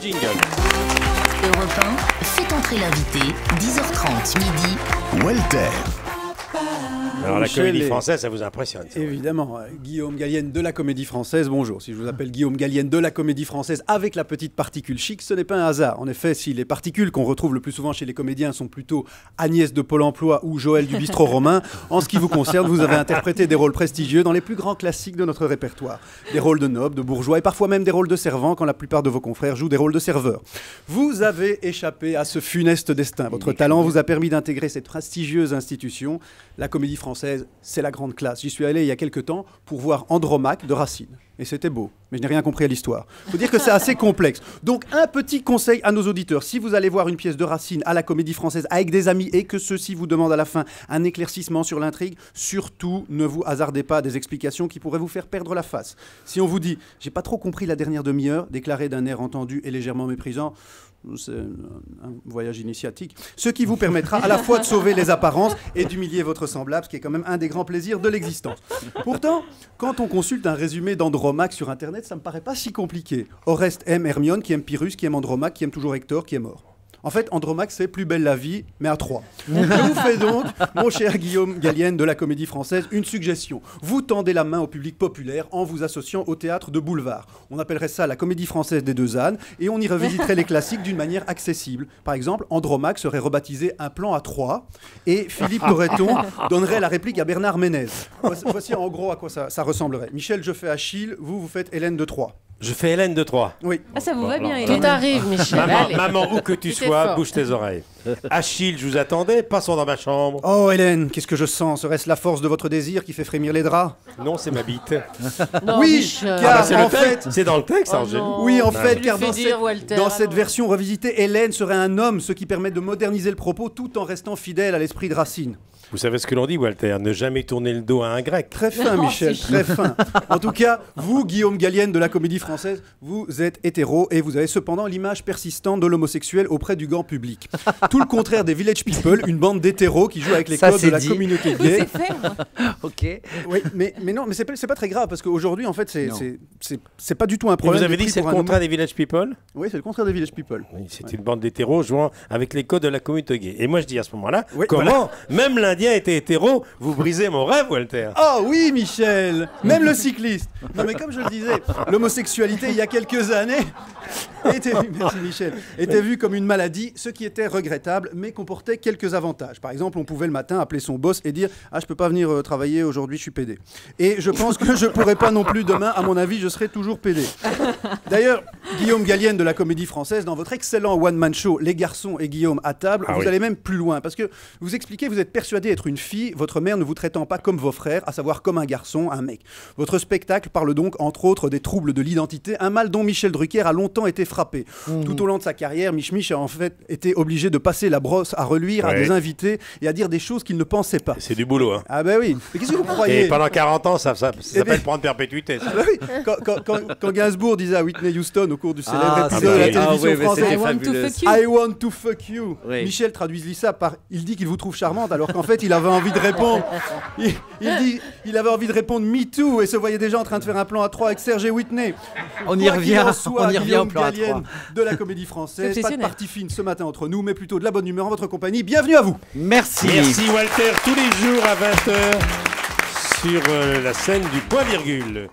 jingle. Europe 1, faites entrer l'invité, 10h30 midi. Walter. Alors la Michel comédie est- française, ça vous impressionne ça. Évidemment, Guillaume Gallienne de la Comédie Française, bonjour. Si je vous appelle Guillaume Gallienne de la Comédie Française avec la petite particule chic, ce n'est pas un hasard. En effet, si les particules qu'on retrouve le plus souvent chez les comédiens sont plutôt Agnès de Pôle emploi ou Joël du Bistrot Romain, en ce qui vous concerne, vous avez interprété des rôles prestigieux dans les plus grands classiques de notre répertoire. Des rôles de nobles, de bourgeois et parfois même des rôles de servants quand la plupart de vos confrères jouent des rôles de serveurs. Vous avez échappé à ce funeste destin. Votre talent vous a permis d'intégrer cette prestigieuse institution. La Comédie Française, c'est la grande classe. J'y suis allé il y a quelques temps pour voir Andromaque de Racine. Et c'était beau, mais je n'ai rien compris à l'histoire. Il faut dire que c'est assez complexe. Donc un petit conseil à nos auditeurs. Si vous allez voir une pièce de Racine à la Comédie Française avec des amis et que ceux-ci vous demandent à la fin un éclaircissement sur l'intrigue, surtout ne vous hasardez pas à des explications qui pourraient vous faire perdre la face. Si on vous dit « j'ai pas trop compris la dernière demi-heure », déclaré d'un air entendu et légèrement méprisant, c'est un voyage initiatique. Ce qui vous permettra à la fois de sauver les apparences et d'humilier votre semblable, ce qui est quand même un des grands plaisirs de l'existence. Pourtant, quand on consulte un résumé d'Andromaque sur Internet, ça me paraît pas si compliqué. Oreste aime Hermione, qui aime Pyrrhus, qui aime Andromaque, qui aime toujours Hector, qui est mort. En fait, Andromaque, c'est Plus belle la vie, mais à 3. Je vous fais donc, mon cher Guillaume Gallienne de la Comédie Française, une suggestion. Vous tendez la main au public populaire en vous associant au théâtre de boulevard. On appellerait ça la Comédie Française des deux ânes et on y revisiterait les classiques d'une manière accessible. Par exemple, Andromaque serait rebaptisé Un plan à 3 et Philippe Torreton donnerait la réplique à Bernard Ménez. Voici en gros à quoi ça ressemblerait. Michel, je fais Achille, vous faites Hélène de Troie. Je fais Hélène de Troyes. Oui. Ah, ça vous va bien, alors, Hélène. Tout arrive, Michel. Allez. Maman, où que tu C'était sois, fort. bouge tes oreilles. Achille, je vous attendais, passons dans ma chambre. Oh Hélène, qu'est-ce que je sens? Serait-ce la force de votre désir qui fait frémir les draps? Non, c'est ma bite. Non, Oui, Michel. car c'est le en fait... texte. C'est dans le texte, Oh Angèle. non. Oui, en Ah fait, oui. car Tu fais dire, Walter, dans cette alors. version revisitée, Hélène serait un homme, ce qui permet de moderniser le propos tout en restant fidèle à l'esprit de Racine. Vous savez ce que l'on dit, Walter, ne jamais tourner le dos à un grec. Très fin, Non, Michel, si. très fin. En tout cas, vous, Guillaume Gallienne de la Comédie Française, vous êtes hétéro et vous avez cependant l'image persistante de l'homosexuel auprès du grand public. Tout le contraire des Village People, une bande d'hétéros qui jouent avec les Ça, codes de c'est la dit. communauté gay. Ok. Oui, mais non, mais c'est pas très grave parce qu'aujourd'hui, en fait, Non. c'est pas du tout un Et problème. vous avez de dit prix que c'est le pour un contraire homo. des Village People? Oui, c'est le contraire des Village People. Oui, c'est une bande d'hétéros jouant avec les codes de la communauté gay. Et moi, je dis à ce moment-là, Oui, comment, même l'Indien était hétéro, vous brisez mon rêve, Walter. Oh oui, Michel, même le cycliste. Non, mais comme je le disais, l'homosexualité, il y a quelques années, merci Michel, était vue comme une maladie, ce qui était regrettable, mais comportait quelques avantages. Par exemple, on pouvait le matin appeler son boss et dire « Ah, je peux pas venir travailler aujourd'hui, je suis pédé. » Et je pense que je pourrais pas non plus demain, à mon avis, je serai toujours pédé. D'ailleurs, Guillaume Gallienne de la Comédie Française, dans votre excellent one-man show Les garçons et Guillaume à table, Ah vous oui. allez même plus loin, parce que vous expliquez, vous êtes persuadé être une fille, votre mère ne vous traitant pas comme vos frères, à savoir comme un garçon, un mec. Votre spectacle parle donc, entre autres, des troubles de l'identité, un mal dont Michel Drucker a longtemps été frappé. Tout au long de sa carrière, Mich a en fait été obligé de passer la brosse à reluire à Ouais. des invités et à dire des choses qu'il ne pensait pas. C'est du boulot, hein. Ah ben oui, mais qu'est-ce que vous croyez? Et pendant 40 ans, ça s'appelle bien- prendre perpétuité. ça. Ah bah oui, quand Gainsbourg disait à Whitney Houston au cours du célèbre Ah, épisode de la oui. télévision oui, mais française, c'était I want to fabuleux. fuck you. I want to fuck you. Oui. Michel traduisit ça par il dit qu'il vous trouve charmante alors qu'en fait il avait envie de répondre. Il avait envie de répondre me too et se voyait déjà en train de faire un plan à 3 avec Serge et Whitney. On y Quoi qu'il revient. en soit, On y revient au Guillaume plan à Gallienne 3. de la Comédie Française. Pas de obsessionnel. partie fine ce matin entre nous, mais plutôt de la bonne humeur en votre compagnie. Bienvenue à vous. Merci. Merci, Walter, tous les jours à 20h sur la scène du point virgule.